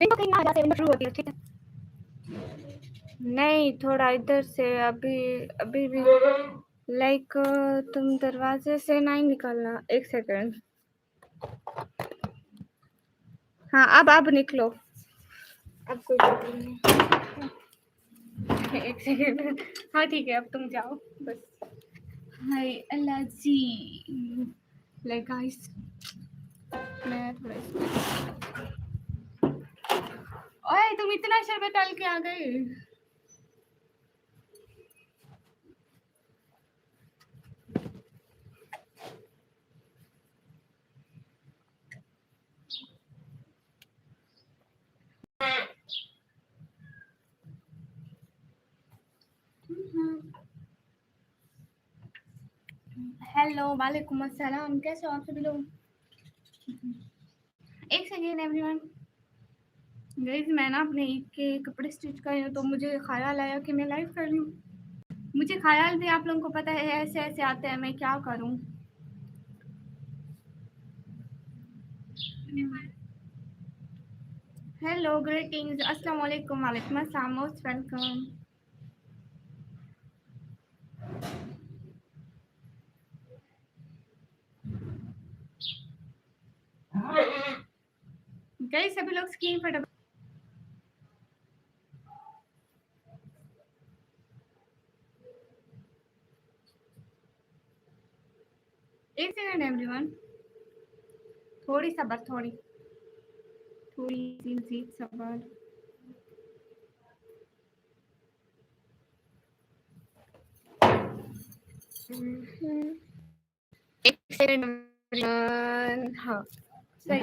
देखो कहीं ना आ जाते हैं शुरू होती है ठीक है नहीं थोड़ा इधर से अभी अभी भी लाइक तुम दरवाजे से नहीं निकलना एक सेकंड हाँ अब निकलो अब कोई प्रॉब्लम नहीं एक सेकंड हाँ ठीक है अब तुम जाओ बस हाय अल्लाह जी लाइक गाइस मैं थोड़ा ओए तुम इतना शरबत डाल के आ गए हेलो वालेकुम अस्सलाम कैसे हो आप सभी लोग एक सेकेंड एवरीवन गाइस मैं ना अपने ईद के कपड़े स्टिच कर रही हूँ तो मुझे ख्याल आया कि मैं लाइव कर रही हूँ मुझे ख्याल भी आप लोगों को पता है ऐसे ऐसे आते हैं मैं क्या करूँ हेलो ग्रीटिंग्स अस्सलाम वालेकुम वालेकुम अस्सलाम मोस्ट वेलकम गाइस सभी लोग स्क्रीन पर एक सेकंड एवरीवन थोड़ी सब्र थोड़ी सी मजीद सब्र एक सेकंड हाँ सही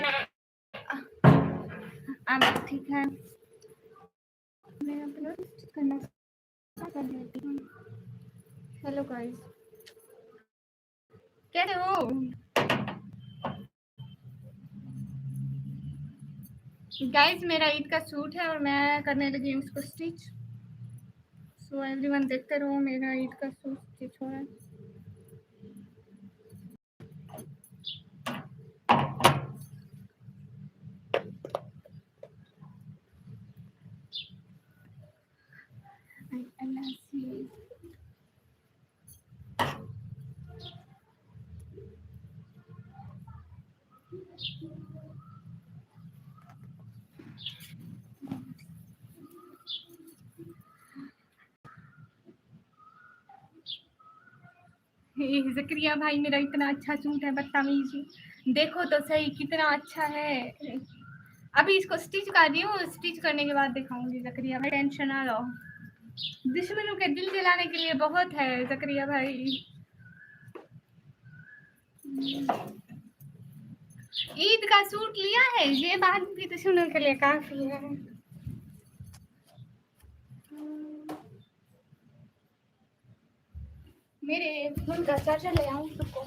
ठीक है मैं अपना करना कर देती हूँ हेलो गाइस कैसे हो गाइस मेरा ईद का सूट है और मैं करने लगी हूँ उसको स्टिच सो एवरीवन देखते रहो मेरा ईद का सूट स्टिच हो रहा है ज़करिया भाई मेरा इतना अच्छा सूट है बदतमीजी देखो तो सही कितना अच्छा है अभी इसको स्टिच कर रही हूँ स्टिच करने के बाद दिखाऊंगी ज़करिया भाई टेंशन ना लो दुश्मनों के दिल जलाने के लिए बहुत है ज़करिया भाई ईद का सूट लिया है ये बात भी दुश्मनों के लिए काफी है मेरे फोन का चार्जर ले आऊं सबको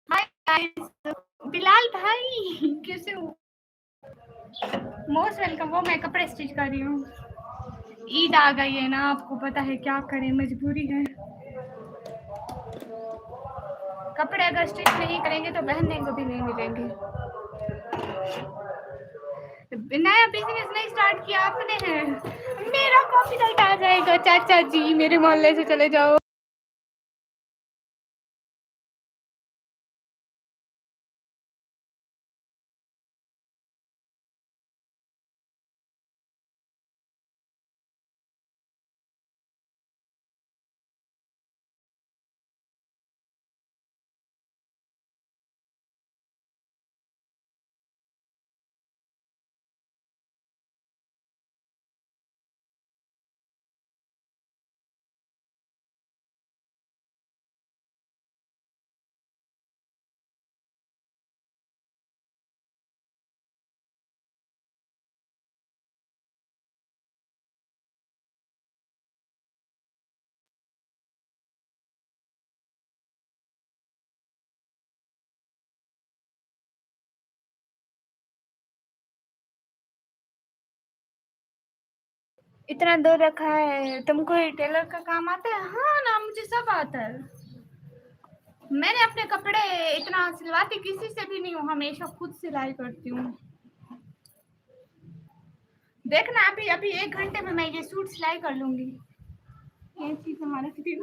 हाय गाइस बिलाल भाई कैसे हो मोस्ट वेलकम वो मैं कपड़े स्टिच कर रही हूँ ईद आ गई है ना आपको पता है क्या करें मजबूरी है कपड़े अगर स्टिच नहीं करेंगे तो पहनने को भी नहीं मिलेंगे नया बिजनेस नहीं स्टार्ट किया आपने है मेरा कॉपीराइट आ जाएगा चाचा जी मेरे मोहल्ले से चले जाओ इतना दूर रखा है। तुमको ये टेलर का काम आता है? हाँ ना, मुझे सब आता है। मैंने अपने कपड़े इतना सिलवाती किसी से भी नहीं हूँ, हमेशा खुद सिलाई करती हूँ। देखना अभी अभी 1 घंटे में मैं ये सूट सिलाई कर लूंगी। ये चीज हमारा कितनी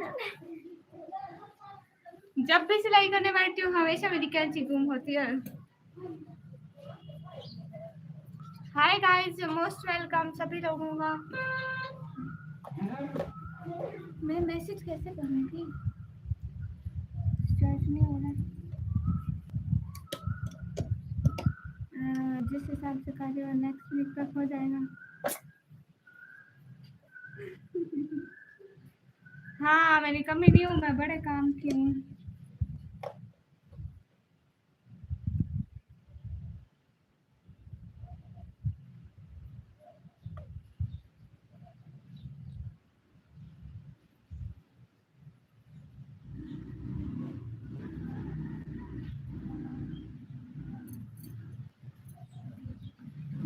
जब भी सिलाई करने बैठती हूँ हमेशा मेरी कैंची गुम होती है। हाय गाइस, मोस्ट वेलकम सभी लोगों का। मैं मैसेज कैसे करूँगी? स्टार्ट नहीं हो रहा। जिस हिसाब से कार्य नेक्स्ट वीक तक हो जाएगा। हाँ, मेरी कमी नहीं हूँ, मैं बड़े काम की हूँ।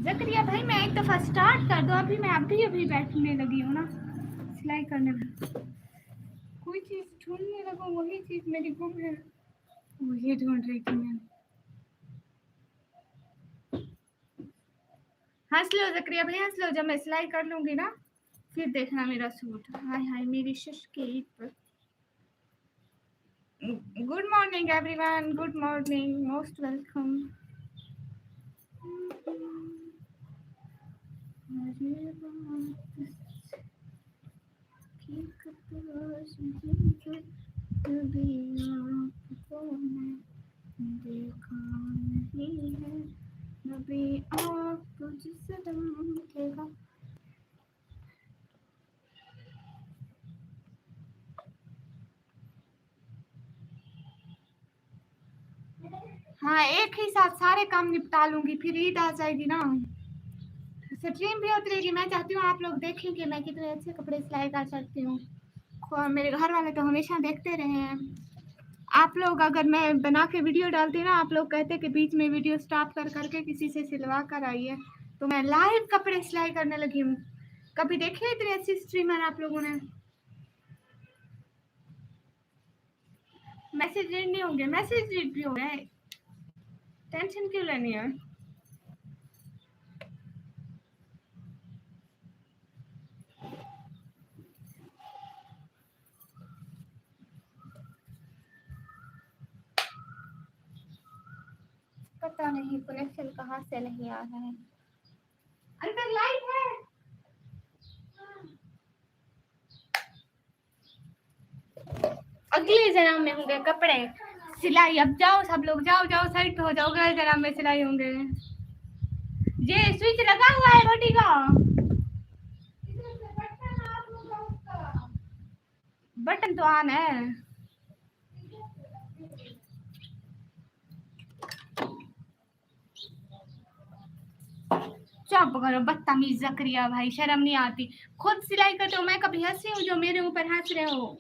जकरिया भाई मैं एक दफा स्टार्ट कर दो, अभी मैं अभी बैठने लगी हूँ ना सिलाई करने में। कोई चीज ढूंढने लगो, वही चीज मेरी गुम है, वही ढूंढ रही थी मैं। हंस लो जकरिया भाई, हंस लो। जब मैं सिलाई कर लूंगी ना फिर देखना मेरा सूट। हाय हाय मेरी शश के ईद पर। Good morning everyone, good morning, most welcome. देखा नहीं है नबी आपको जिस दम मिलेगा। हाँ, एक ही साथ सारे काम निपटा लूंगी, फिर ईद आ जाएगी ना, स्ट्रीम भी होती रहेगी। मैं चाहती हूँ आप लोग देखें कि मैं कितने अच्छे कपड़े सिलाई कर सकती हूँ। मेरे घर वाले तो हमेशा देखते रहे हैं। आप लोग अगर मैं बना के वीडियो डालती ना, आप लोग कहते कि बीच में वीडियो स्टॉप कर करके किसी से सिलवा कर आइए, तो मैं लाइव कपड़े सिलाई करने लगी हूँ। कभी देखे इतनी अच्छी स्ट्रीमर आप लोगों ने? मैसेज रीड नहीं होंगे, मैसेज रीड भी होंगे, टेंशन क्यों लेनी है? पता नहीं कनेक्शन कहाँ से नहीं आ रहा है। अंदर लाइट है। अगले जन्म में होंगे कपड़े सिलाई। अब जाओ सब लोग, जाओ जाओ साइड पे हो जाओ, अगले जन्म में सिलाई होंगे। ये स्विच लगा हुआ है रोटी का, बटन तो ऑन है। चुप करो बदतमीज जकरिया भाई, शर्म नहीं आती? खुद सिलाई करते हो, मैं कभी हंसी हूँ जो मेरे ऊपर हंस रहे हो?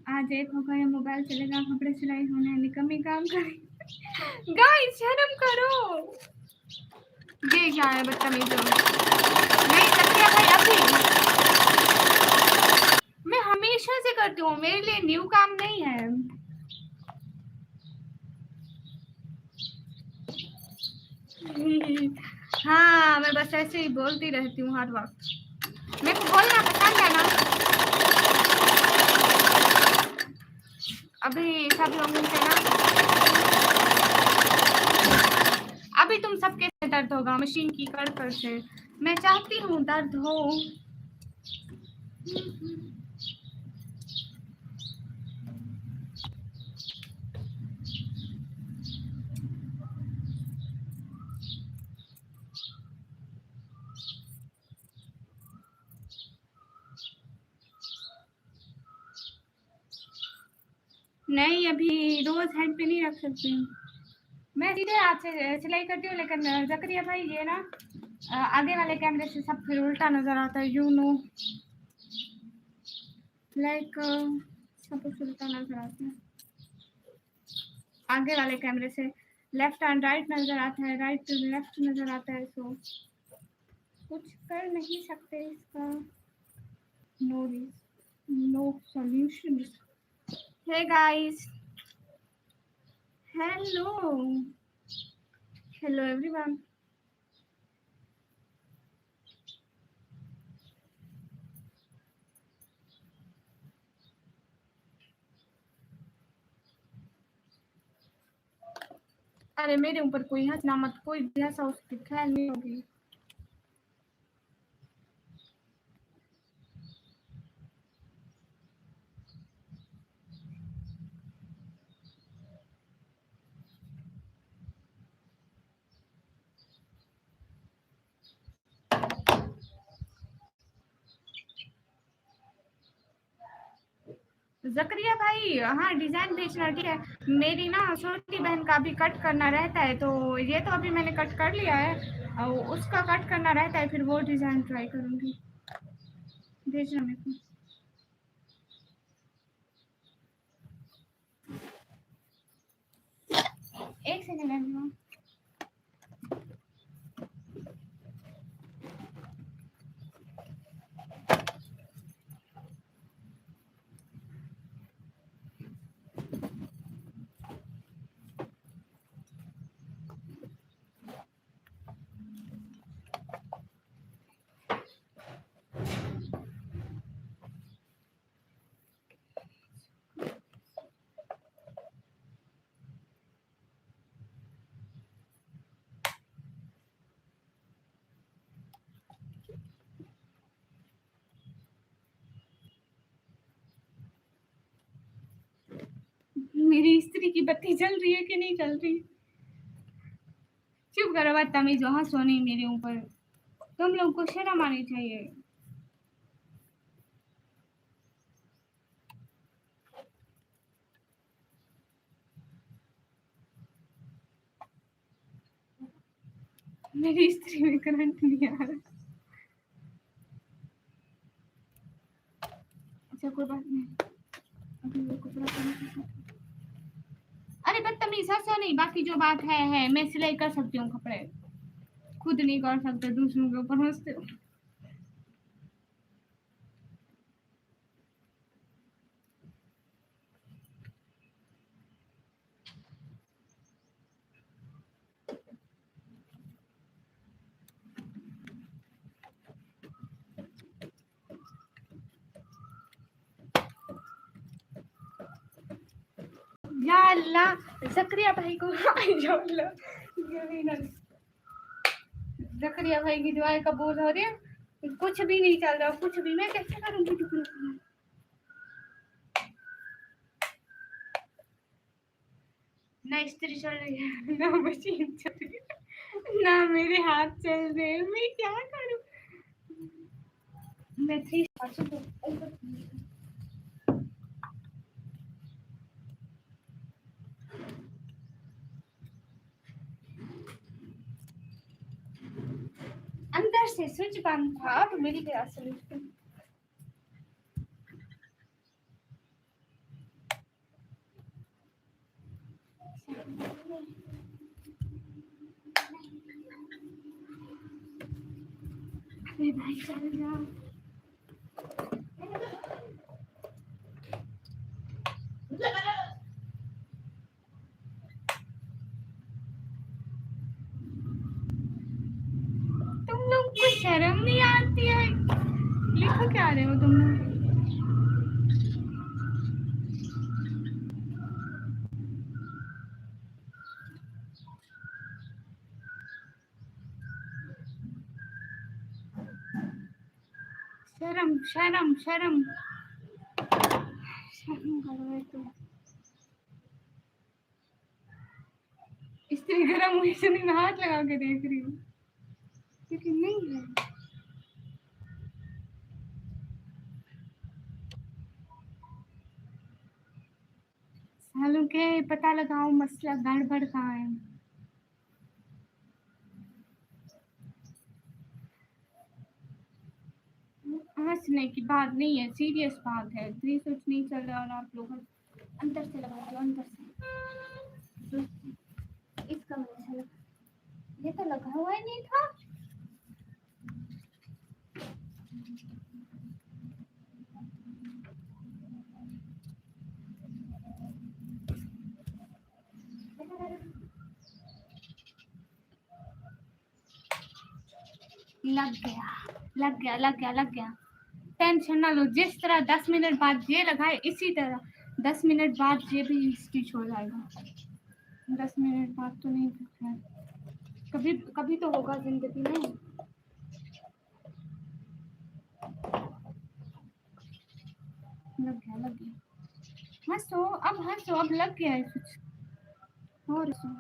आज एक होगा ये मोबाइल चलेगा, कपड़े सिलाई होने, निकम्मी काम करे। गाइस शर्म करो। ये क्या है बदतमीज? नहीं जकरिया भाई, अभी मैं हमेशा से करती हूँ, मेरे लिए न्यू काम नहीं है। हाँ, मैं बस ऐसे ही बोलती रहती हूँ हर वक्त, मेरे को बोलना पसंद है ना। अभी सब लोगों से ना, अभी तुम सबके दर्द होगा मशीन की कर से। मैं चाहती हूँ दर्द हो। नहीं, अभी रोज हेड पे नहीं रख सकती हूँ, मैं सीधे हाथ से सिलाई करती हूँ। लेकिन जकरिया भाई ये ना आगे वाले कैमरे से सब फिर उल्टा नजर आता है, यू नो, लाइक सब कुछ उल्टा नजर आता है। आगे वाले कैमरे से लेफ्ट एंड राइट नजर आता है, राइट टू लेफ्ट नजर आता है। सो कुछ कर नहीं सकते इसका। No no solution. Hey guys, hello hello everyone. अरे मेरे ऊपर कोई हंसना मत, कोई भी हंसा उसकी खैर नहीं होगी। ज़करिया भाई, हाँ डिज़ाइन भेजना, ठीक है। मेरी ना छोटी बहन का भी कट करना रहता है, तो ये तो अभी मैंने कट कर लिया है और उसका कट करना रहता है, फिर वो डिज़ाइन ट्राई करूँगी। भेजना मेरे को। एक सेकंड है। मेरी स्त्री की बत्ती जल रही है कि नहीं जल रही? चुप करो बदतमीज, हंसो नहीं मेरे ऊपर। तुम लोग को शर्म आनी चाहिए। मेरी स्त्री में करंट नहीं आ रहा। अच्छा कोई बात नहीं, अभी मेरे को थोड़ा। अरे बदतमीज हंसो नहीं, बाकी जो बात है मैं सिलाई कर सकती हूँ कपड़े, खुद नहीं कर सकते, दूसरों के ऊपर हंसते हो। या अल्लाह, ज़करिया भाई को जोड़ लो। ज़करिया भाई की दुआएं कबूल हो रही है। कुछ भी नहीं चल रहा, कुछ भी। मैं कैसे करूँगी? ना स्त्री चल रही है, ना मशीन चल रही है, ना मेरे हाथ चल रहे हैं। मैं क्या करूँ? मैं थ्री अंदर से स्विच बंद था तो मेरी क्या सॉल्यूशन? अरे भाई चल जा। तुम लोग को शर्म नहीं आती है? लिखो क्या रहे हो तुम लोग? शर्म शर्म शर्म शर्म करो एक तो। स्त्री गर्म हुई से नहीं, मैं हाथ लगा के देख रही हूँ लेकिन नहीं है। सालों के पता लगाओ मसला गड़बड़ कहाँ है। हंसने की बात नहीं है, सीरियस बात है। थ्री स्विच नहीं चल रहा और आप लोग अंदर से लगा दो, अंदर से। इसका वजह से ये तो लगा हुआ ही नहीं था। लग गया लग गया लग गया लग गया। टेंशन ना लो, जिस तरह 10 मिनट बाद ये लगाए इसी तरह 10 मिनट बाद ये भी स्टिच हो जाएगा। 10 मिनट बाद तो नहीं है, कभी कभी तो होगा जिंदगी में। लग गया लग गया। हंसो अब, हंसो अब, लग गया है कुछ और सो।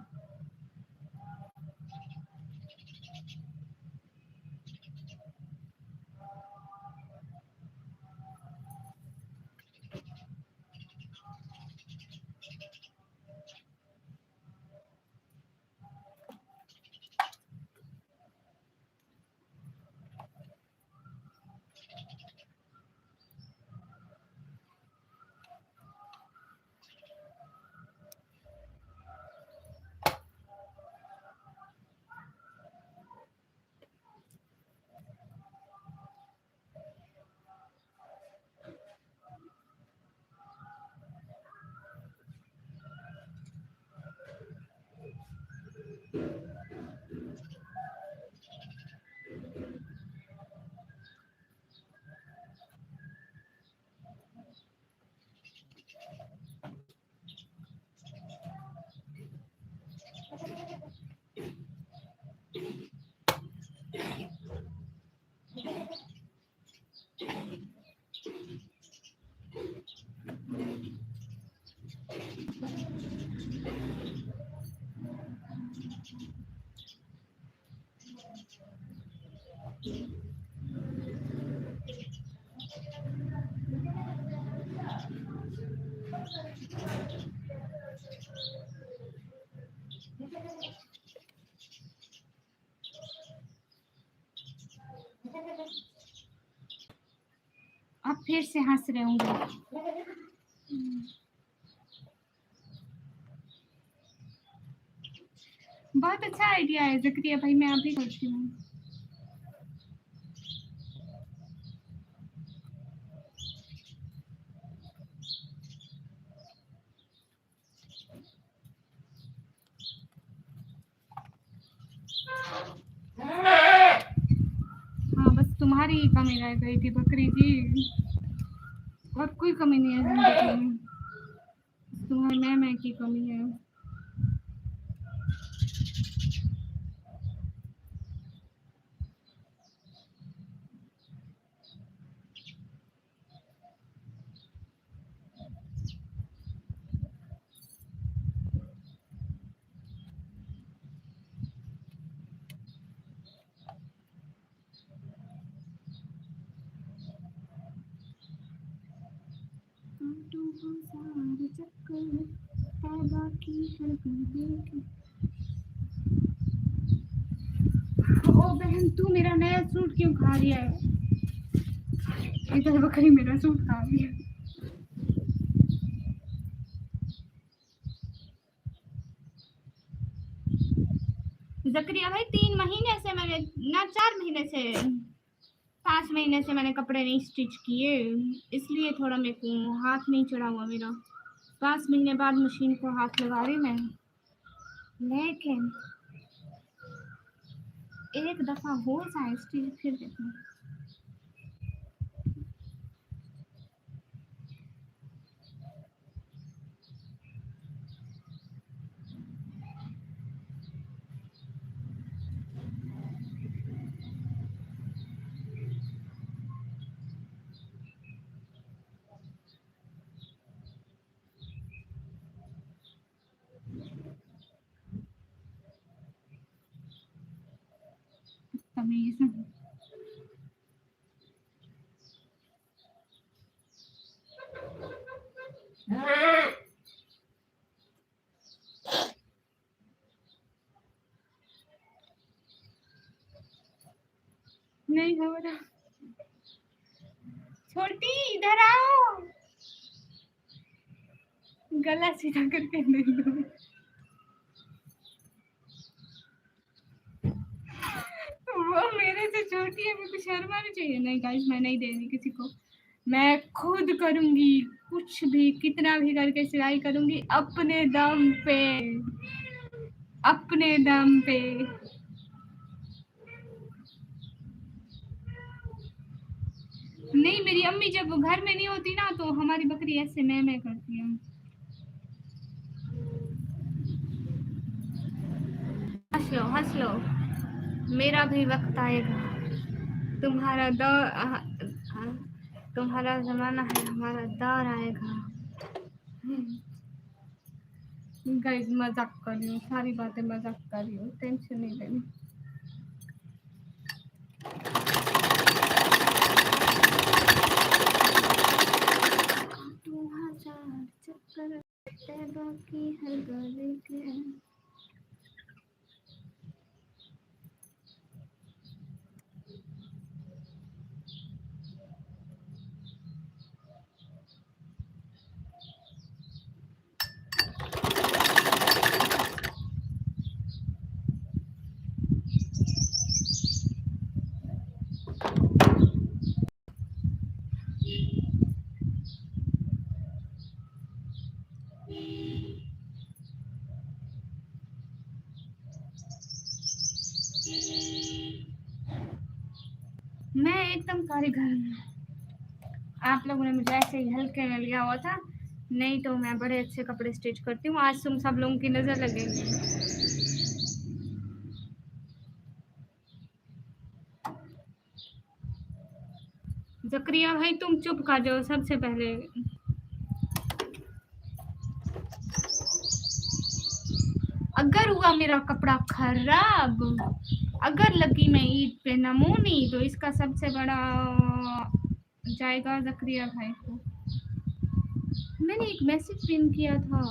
अब फिर से हंस रहे होंगे। बहुत अच्छा आइडिया है ज़करिया भाई, मैं अभी करती हूँ। हाँ बस तुम्हारी ही कमी रह गई थी बकरी जी, और कोई कमी नहीं है जिंदगी में, तुम्हारी मैं की कमी है। ओ बहन तू मेरा नया सूट क्यों खा रही है? इधर बकरी मेरा सूट खा रही है। ज़करिया भाई 3 महीने से मैंने ना 4 महीने से 5 महीने से मैंने कपड़े नहीं स्टिच किए, इसलिए थोड़ा मेरे को हाथ नहीं चढ़ा हुआ मेरा। 5 महीने बाद मशीन को हाथ लगा रही मैं, लेकिन एक दफ़ा हो जाए स्टिच फिर देखना। तमीज़ नहीं हो रहा। छोटी इधर आओ, गला सीधा करके दे दो। वो मेरे से छोटी है, मेरे को शर्म आनी चाहिए। नहीं गाइस, मैं नहीं दे रही किसी को, मैं खुद करूंगी, कुछ भी कितना भी करके सिलाई करूंगी अपने दम पे, अपने दम पे। नहीं, मेरी अम्मी जब घर में नहीं होती ना तो हमारी बकरी ऐसे मैं करती है। हंस लो, मेरा भी वक्त आएगा, तुम्हारा दौर, तुम्हारा जमाना है, हमारा दौर आएगा। गाइस मजाक कर रही हूँ, सारी बातें मजाक कर रही हूँ, टेंशन नहीं लेनी। बाकी हर गली के मैं एकदम कारीगर हूँ। आप लोगों ने मुझे ऐसे ही हल्के में लिया हुआ था, नहीं तो मैं बड़े अच्छे कपड़े स्टिच करती हूँ। आज तुम सब लोगों की नजर लगेगी। जकरिया भाई तुम चुप कर जाओ सबसे पहले। अगर हुआ मेरा कपड़ा खराब, अगर लगी मैं ईद पे नमूनी, तो इसका सबसे बड़ा जाएगा जकरिया भाई को। मैंने एक मैसेज पिन किया था।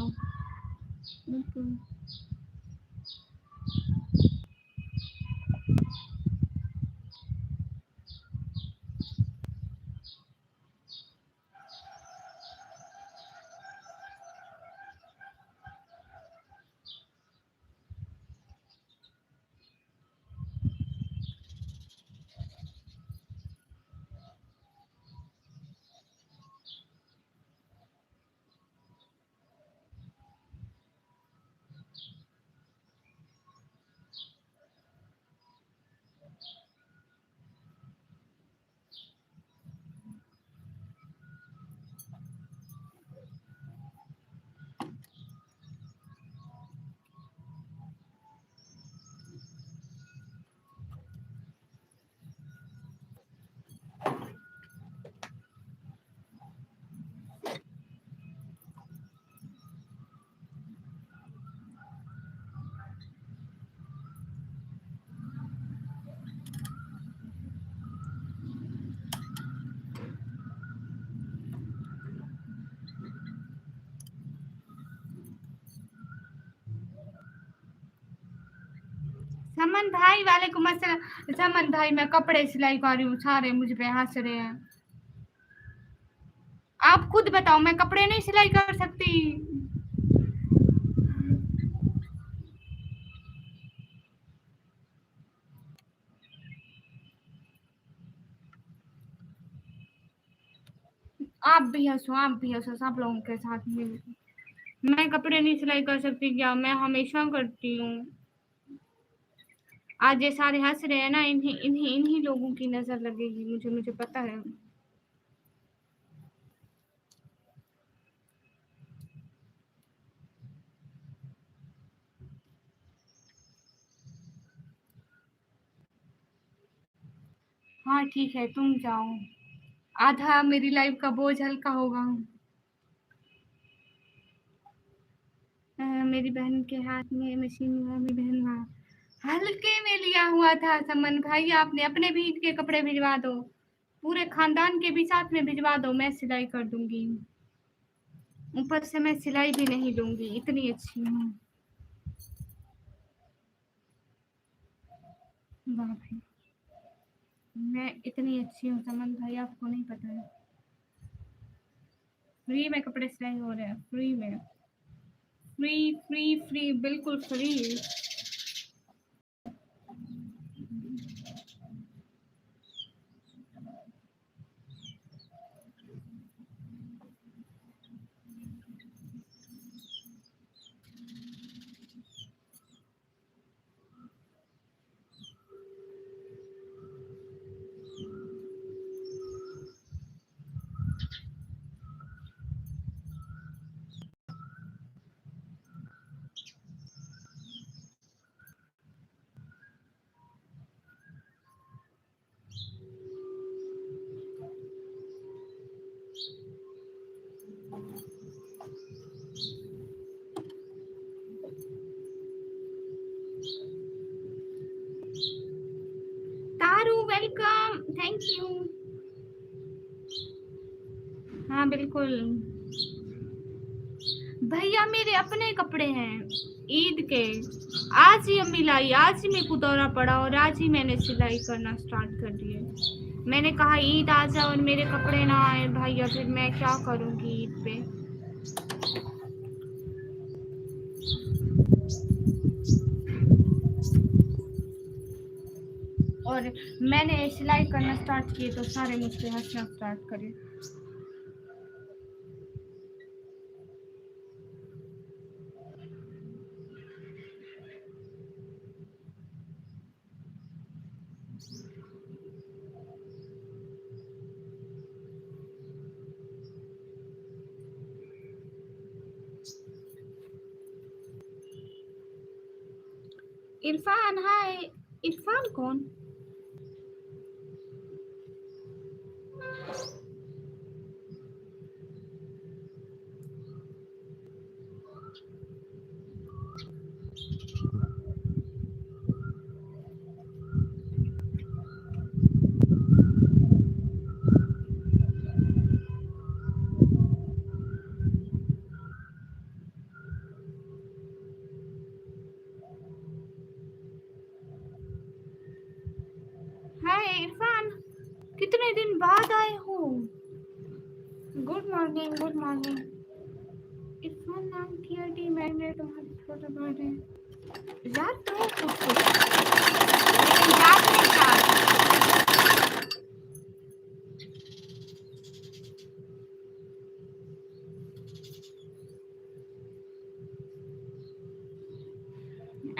समन भाई वालेकुम अस्सलाम। समन भाई मैं कपड़े सिलाई कर रही हूँ, सारे मुझ पे हंस रहे हैं। आप खुद बताओ, मैं कपड़े नहीं सिलाई कर सकती? आप भी हंसो, आप भी हंसो, सब लोगों के साथ मिल। मैं कपड़े नहीं सिलाई कर सकती क्या? मैं हमेशा करती हूँ। आज ये सारे हंस रहे हैं ना, इन्हीं इन्हीं इन्हीं लोगों की नजर लगेगी मुझे, मुझे पता है। हाँ ठीक है, तुम जाओ, आधा मेरी लाइफ का बोझ हल्का होगा। मेरी बहन के हाथ में मशीन हुआ, मेरी बहन वहाँ हल्के में लिया हुआ था। समन भाई आपने अपने भी ईद के कपड़े भिजवा दो, पूरे खानदान के भी साथ में भिजवा दो, मैं सिलाई कर दूंगी। ऊपर से मैं सिलाई भी नहीं लूंगी, इतनी अच्छी हूँ। वाह भाई, मैं इतनी अच्छी हूँ समन भाई, आपको नहीं पता है। फ्री में कपड़े सिलाई हो रहे हैं, फ्री में, फ्री फ्री फ्री, बिल्कुल फ्री। हाँ बिल्कुल भैया, मेरे अपने कपड़े हैं ईद के। आज ही अम्मी लाई, आज ही मेरे को दौरा पड़ा और आज ही मैंने सिलाई करना स्टार्ट कर दिए। मैंने कहा ईद आ जाए और मेरे कपड़े ना आए भैया, फिर मैं क्या करूँगी ईद पे। और मैंने सिलाई करना स्टार्ट किए तो सारे मुझसे हंसना स्टार्ट करे। इरफान, हाय। इरफान कौन? हाय इरफान, कितने दिन बाद आए हो। Good morning, good morning. Irfan नाम की आईडी मैंने तुम्हारी फोटो डाले यार, तो कुछ लेकिन याद नहीं था।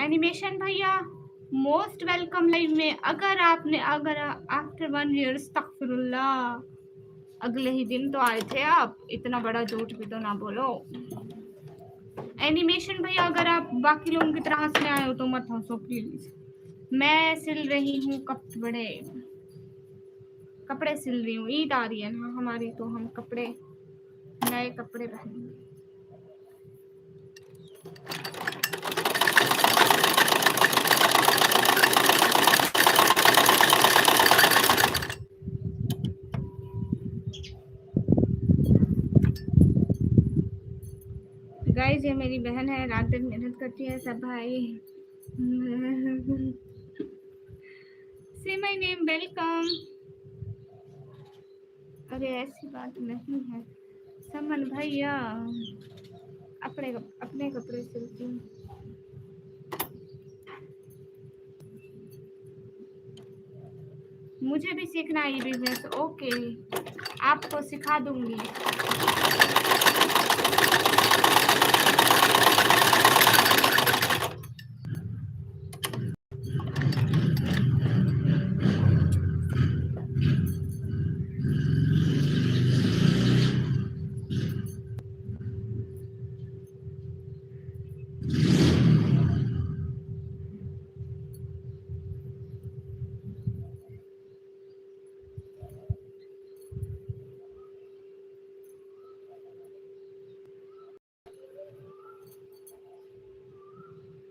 एनिमेशन भैया मोस्ट वेलकम लाइव में। अगर आफ्टर 1 ईयर, अस्तगफिरुल्लाह, अगले ही दिन तो आए थे आप। इतना बड़ा झूठ भी तो ना बोलो। एनिमेशन भैया, अगर आप बाकी लोगों की तरह हंसने आए हो तो मत हंसो प्लीज। मैं सिल रही हूँ कपड़े सिल रही हूँ। ईद आ रही है ना हमारी, तो हम नए कपड़े पहनेंगे। गाइस, ये मेरी बहन है, रात दिन मेहनत करती है सब भाई। से माय नेम, वेलकम। अरे ऐसी बात नहीं है समन भैया, अपने कपड़े सिलती हूँ। मुझे भी सीखना है ये बिजनेस। ओके, आपको सिखा दूंगी।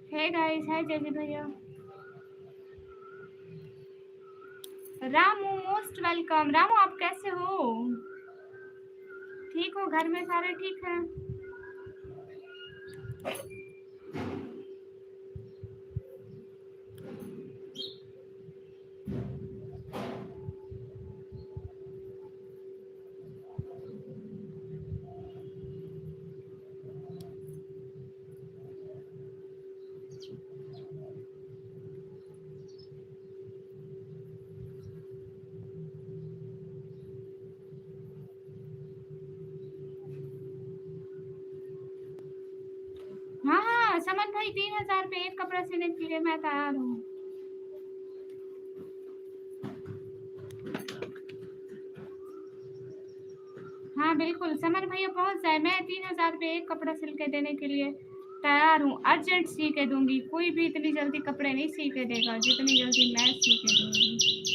हे गाइस, हाय जय भैया। Ramu most welcome. रामू, आप कैसे हो? ठीक हो? घर में सारे ठीक हैं? हाँ हाँ समन भाई, 3000 पे एक कपड़ा सिलने के लिए मैं तैयार हूँ। हाँ बिल्कुल, समर भैया पहुँच जाए। मैं 3000 पे एक कपड़ा सिल के देने के लिए तैयार हूँ। अर्जेंट सी के दूंगी। कोई भी इतनी जल्दी कपड़े नहीं सी के देगा जितनी जल्दी मैं सी के दूंगी।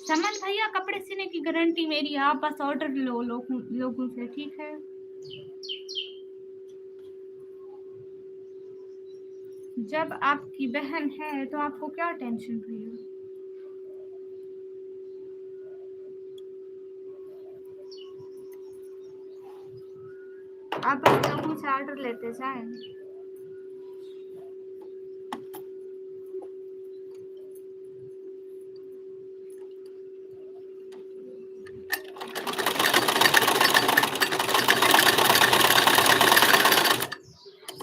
समन भैया कपड़े सीने की गारंटी मेरी है, आप बस ऑर्डर लो लोगों से, ठीक है। जब आपकी बहन है तो आपको क्या टेंशन भैया। आप बस लोगों से ऑर्डर लेते जाएं।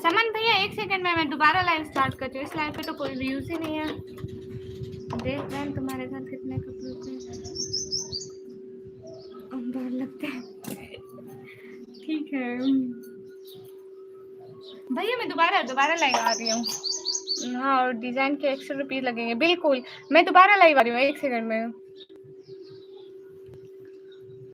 समन भैया 1 सेकंड में मैं दोबारा लाइव स्टार्ट करती हूँ। इस लाइव पे तो कोई व्यूज ही नहीं है। देख बहन तुम्हारे घर कितने कपड़े डर लगते हैं। ठीक है भैया, मैं दोबारा लाइव आ रही हूँ। हाँ, और डिजाइन के 100 रुपये लगेंगे। बिल्कुल, मैं दोबारा लाइव आ रही हूँ 1 सेकंड में।